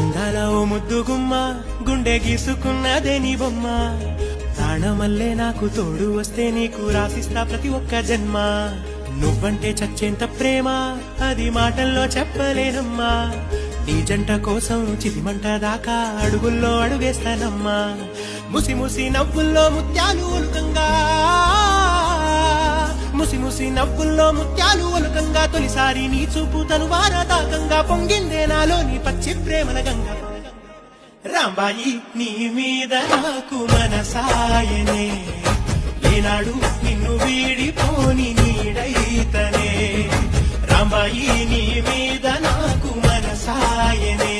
అందాల ఓ ముద్దు గుమ్మ గుండె గీసుకున్నదే నీ బొమ్మ ప్రాణమల్లే నాకు తోడు వస్తే నీకు రాసిస్తా ప్రతి ఒక్క జన్మ నువ్వంటే చచ్చేంత ప్రేమ అది మాటల్లో చెప్పలేనమ్మా నీ జంట కోసం చితిమంట దాకా అడుగుల్లో అడుగేస్తానమ్మా ముసి ముసి నవ్వుల్లో ముత్యాలు ఒలుకంగా ముసి ముసి నవ్వుల్లో ముత్యాలు ఒలుకంగా తొలిసారి నీ చూపు తనువార దాకంగా పొంగిందే నాలో నీ పచ్చి ప్రేమల గంగా రాంబాయి నీ మీద నాకు మనసాయనే ఏనాడు నిన్ను వీడిపోని నీడైతనే రాంబాయి నీ మీద నాకు మనసాయనే